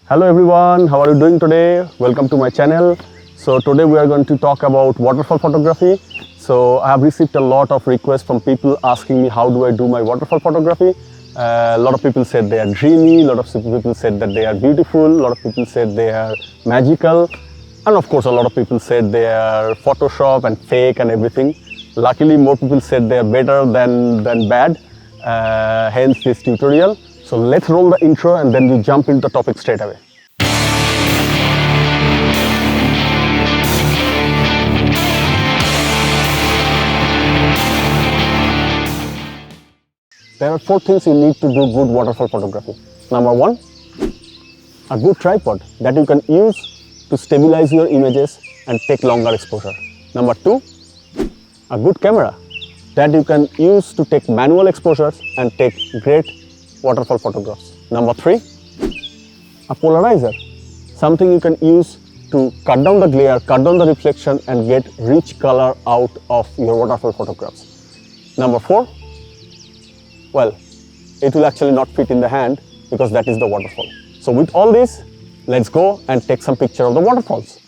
Hello everyone, how are you doing today? Welcome to my channel. So today we are going to talk about waterfall photography. So I have received a lot of requests from people asking me how do I do my waterfall photography. A lot of people said they are dreamy, a lot of people said that they are beautiful, a lot of people said they are magical, and of course a lot of people said they are Photoshop and fake and everything. Luckily more people said they are better than bad, hence this tutorial. So let's roll the intro and then we jump into the topic straight away. There are 4 things you need to do good waterfall photography. Number 1, a good tripod that you can use to stabilize your images and take longer exposure. Number 2, a good camera that you can use to take manual exposures and take great waterfall photographs. Number 3, a polarizer, something you can use to cut down the glare, cut down the reflection and get rich color out of your waterfall photographs. Number 4, well, it will actually not fit in the hand because that is the waterfall. So with all this, let's go and take some picture of the waterfalls.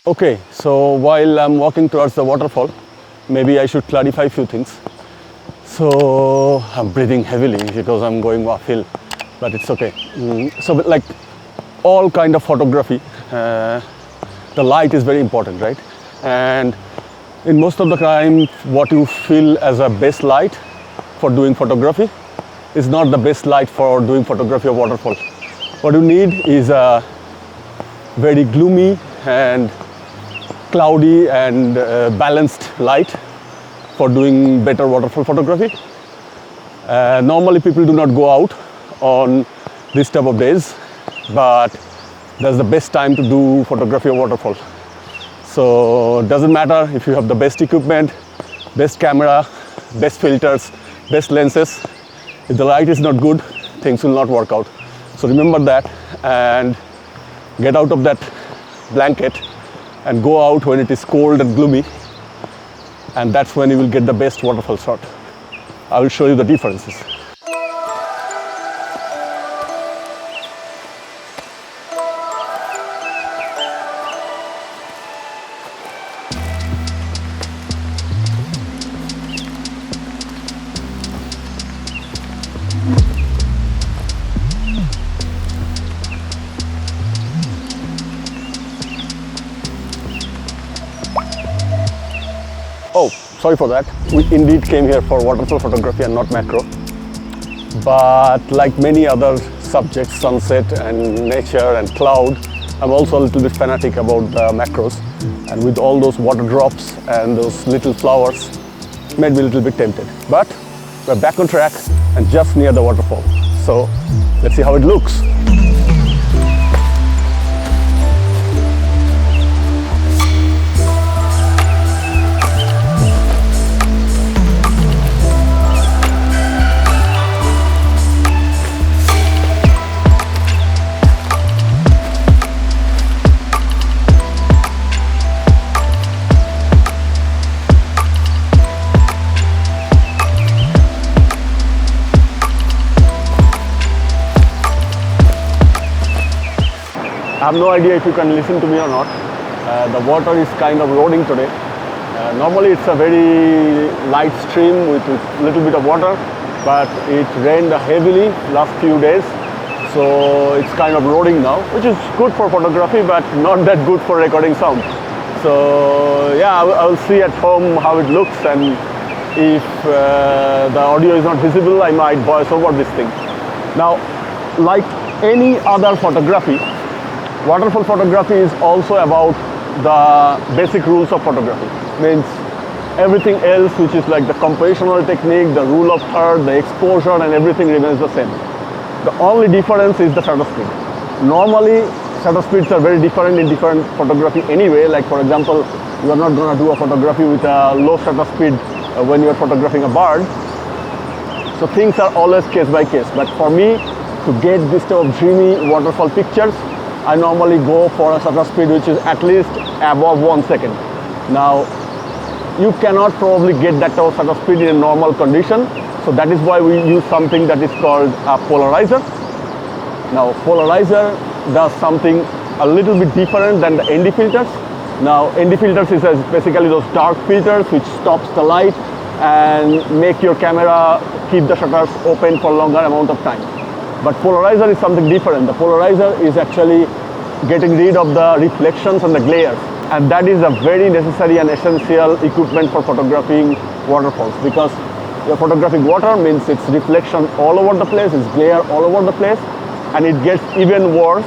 Okay, so while I'm walking towards the waterfall, maybe I should clarify a few things. So I'm breathing heavily because I'm going uphill, but it's okay. So like all kind of photography, the light is very important, right? And in most of the time, what you feel as a best light for doing photography is not the best light for doing photography of waterfall. What you need is a very gloomy and cloudy and balanced light for doing better waterfall photography. Normally people do not go out on this type of days, but that's the best time to do photography of waterfall. So it doesn't matter if you have the best equipment, best camera, best filters, best lenses. If the light is not good, things will not work out. So remember that and get out of that blanket and go out when it is cold and gloomy, and that's when you will get the best waterfall shot. I will show you the differences. Oh, sorry for that. We indeed came here for waterfall photography and not macro. But like many other subjects, sunset and nature and cloud, I'm also a little bit fanatic about the macros. And with all those water drops and those little flowers, made me a little bit tempted. But we're back on track and just near the waterfall. So let's see how it looks. I have no idea if you can listen to me or not. The water is kind of rolling today. Normally it's a very light stream with a little bit of water, but it rained heavily last few days. So it's kind of rolling now, which is good for photography, but not that good for recording sound. So yeah, I will see at home how it looks, and if the audio is not visible, I might voice over this thing. Now, like any other photography, waterfall photography is also about the basic rules of photography. Means everything else, which is like the compositional technique, the rule of third, the exposure and everything remains the same. The only difference is the shutter speed. Normally, shutter speeds are very different in different photography anyway. Like for example, you are not going to do a photography with a low shutter speed when you are photographing a bird. So things are always case by case. But for me, to get this type of dreamy waterfall pictures, I normally go for a shutter speed which is at least above 1 second. Now, you cannot probably get that shutter speed in a normal condition. So that is why we use something that is called a polarizer. Now polarizer does something a little bit different than the ND filters. Now ND filters is basically those dark filters which stops the light and make your camera keep the shutters open for longer amount of time. But polarizer is something different. The polarizer is actually getting rid of the reflections and the glares, and that is a very necessary and essential equipment for photographing waterfalls, because you're photographing water means it's reflection all over the place, it's glare all over the place, and it gets even worse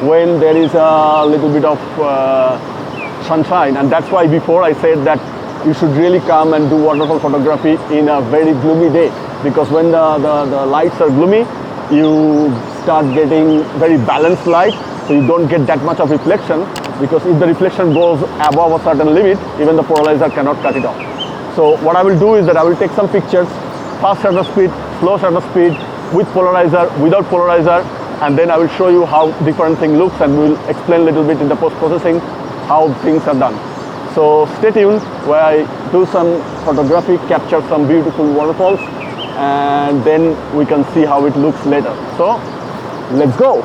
when there is a little bit of sunshine. And that's why before I said that you should really come and do waterfall photography in a very gloomy day, because when the lights are gloomy, you start getting very balanced light, so you don't get that much of reflection, because if the reflection goes above a certain limit, even the polarizer cannot cut it off. So what I will do is that I will take some pictures, fast shutter speed, slow shutter speed, with polarizer, without polarizer, and then I will show you how different thing looks, and we will explain a little bit in the post-processing how things are done. So stay tuned where I do some photography, capture some beautiful waterfalls, and then we can see how it looks later. So let's go.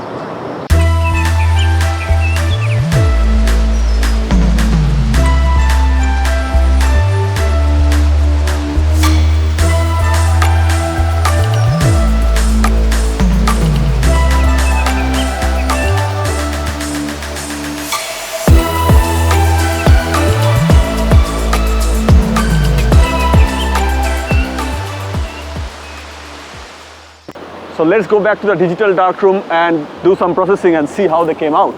So let's go back to the digital darkroom and do some processing and see how they came out.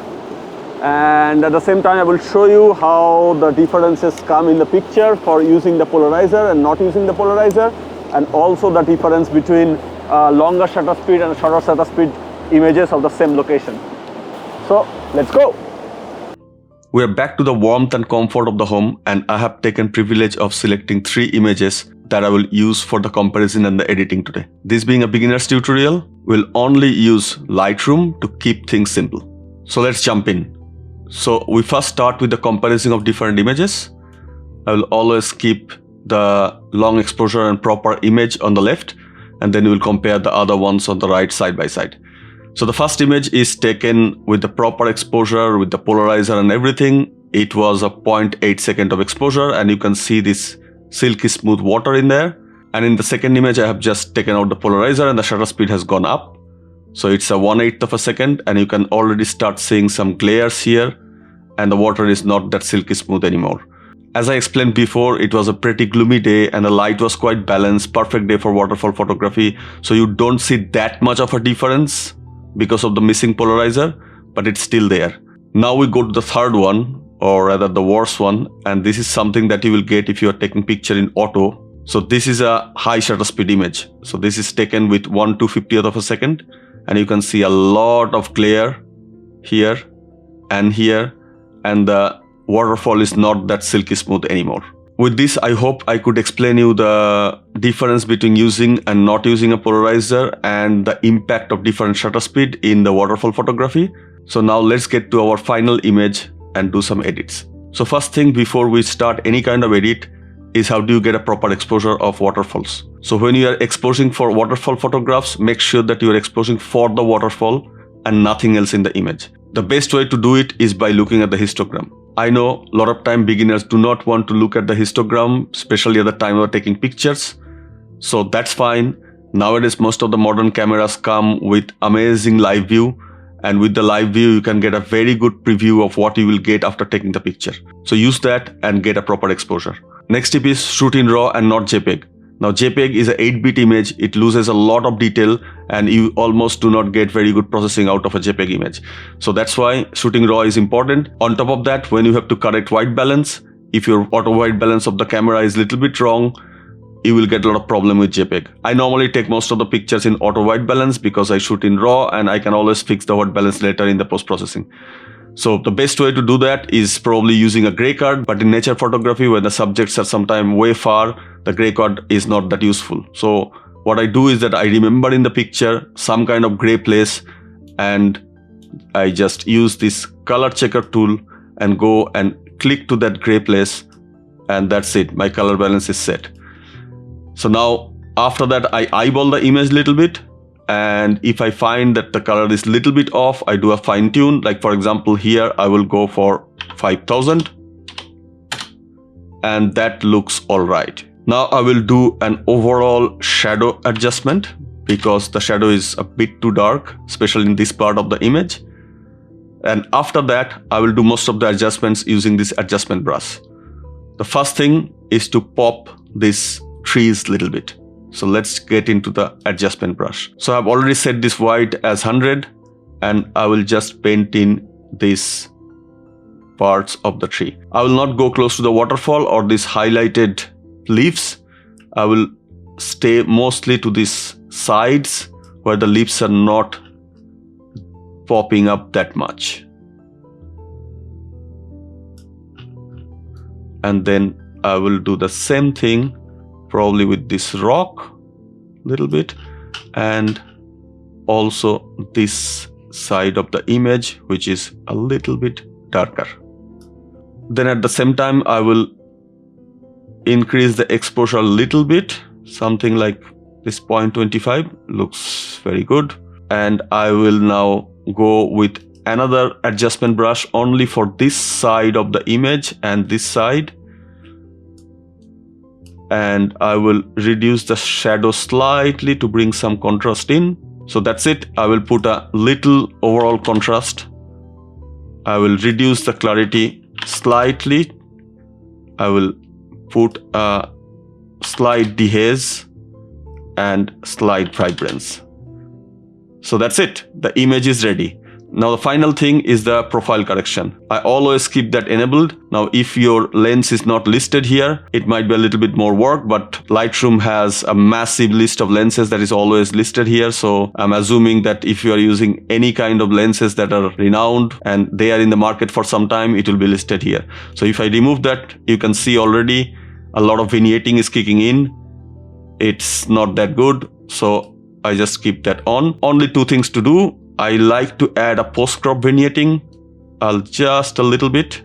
And at the same time, I will show you how the differences come in the picture for using the polarizer and not using the polarizer, and also the difference between longer shutter speed and shorter shutter speed images of the same location. So let's go. We are back to the warmth and comfort of the home, and I have taken privilege of selecting 3 images that I will use for the comparison and the editing today. This being a beginner's tutorial, we'll only use Lightroom to keep things simple. So let's jump in. So we first start with the comparison of different images. I will always keep the long exposure and proper image on the left, and then we will compare the other ones on the right side by side. So the first image is taken with the proper exposure, with the polarizer and everything. It was a 0.8 second of exposure, and you can see this silky smooth water in there. And in the second image, I have just taken out the polarizer and the shutter speed has gone up. So it's a 1/8 of a second, and you can already start seeing some glares here, and the water is not that silky smooth anymore. As I explained before, it was a pretty gloomy day and the light was quite balanced, perfect day for waterfall photography. So you don't see that much of a difference because of the missing polarizer, but it's still there. Now we go to the third one, or rather the worst one, and this is something that you will get if you are taking picture in auto. So this is a high shutter speed image. So this is taken with 1/250th of a second, and you can see a lot of glare here, and the waterfall is not that silky smooth anymore. With this, I hope I could explain you the difference between using and not using a polarizer and the impact of different shutter speed in the waterfall photography. So now let's get to our final image and do some edits. So first thing before we start any kind of edit is how do you get a proper exposure of waterfalls. So when you are exposing for waterfall photographs, make sure that you are exposing for the waterfall and nothing else in the image. The best way to do it is by looking at the histogram. I know a lot of time beginners do not want to look at the histogram, especially at the time of taking pictures. So that's fine. Nowadays, most of the modern cameras come with amazing live view. And with the live view, you can get a very good preview of what you will get after taking the picture. So use that and get a proper exposure. Next tip is shoot in RAW and not JPEG. Now JPEG is an 8-bit image. It loses a lot of detail and you almost do not get very good processing out of a JPEG image. So that's why shooting RAW is important. On top of that, when you have to correct white balance, if your auto white balance of the camera is a little bit wrong, you will get a lot of problem with JPEG. I normally take most of the pictures in auto white balance because I shoot in RAW and I can always fix the white balance later in the post-processing. So the best way to do that is probably using a gray card, but in nature photography where the subjects are sometimes way far, the gray card is not that useful. So what I do is that I remember in the picture some kind of gray place and I just use this color checker tool and go and click to that gray place and that's it. My color balance is set. So now after that, I eyeball the image a little bit, and if I find that the color is little bit off, I do a fine tune. Like for example, here I will go for 5000, and that looks all right. Now I will do an overall shadow adjustment because the shadow is a bit too dark, especially in this part of the image. And after that, I will do most of the adjustments using this adjustment brush. The first thing is to pop these trees a little bit. So let's get into the adjustment brush. So I've already set this white as 100, and I will just paint in these parts of the tree. I will not go close to the waterfall or these highlighted leaves. I will stay mostly to these sides where the leaves are not popping up that much. And then I will do the same thing probably with this rock little bit, and also this side of the image which is a little bit darker. Then at the same time I will increase the exposure a little bit, something like this 0.25 looks very good. And I will now go with another adjustment brush only for this side of the image and this side, and I will reduce the shadow slightly to bring some contrast in. So that's it. I will put a little overall contrast. I will reduce the clarity slightly. I will put a slight dehaze and slight vibrance. So that's it. The image is ready. Now the final thing is the profile correction. I always keep that enabled. Now if your lens is not listed here, it might be a little bit more work, but Lightroom has a massive list of lenses that is always listed here. So I'm assuming that if you are using any kind of lenses that are renowned and they are in the market for some time, it will be listed here. So if I remove that, you can see already a lot of vignetting is kicking in. It's not that good. So I just keep that on. Only two things to do. I like to add a post-crop vignetting. I'll just a little bit,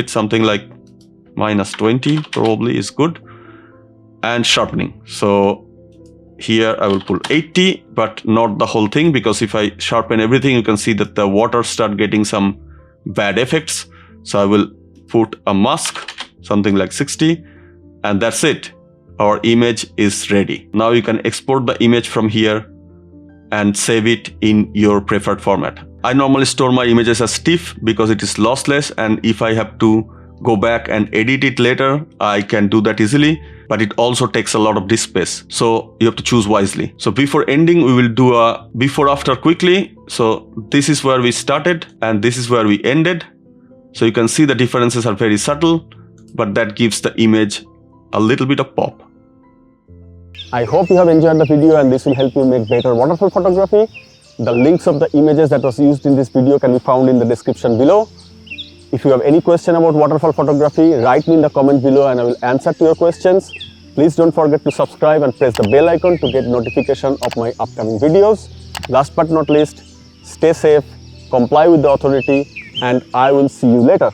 something like -20 probably is good. And sharpening. So here I will pull 80, but not the whole thing, because if I sharpen everything, you can see that the water start getting some bad effects. So I will put a mask, something like 60, and that's it. Our image is ready. Now you can export the image from here and save it in your preferred format. I normally store my images as TIFF because it is lossless, and if I have to go back and edit it later, I can do that easily, but it also takes a lot of disk space. So you have to choose wisely. So before ending, we will do a before after quickly. So this is where we started and this is where we ended. So you can see the differences are very subtle, but that gives the image a little bit of pop. I hope you have enjoyed the video and this will help you make better waterfall photography. The links of the images that was used in this video can be found in the description below. If you have any question about waterfall photography, write me in the comment below and I will answer to your questions. Please don't forget to subscribe and press the bell icon to get notification of my upcoming videos. Last but not least, stay safe, comply with the authority, and I will see you later.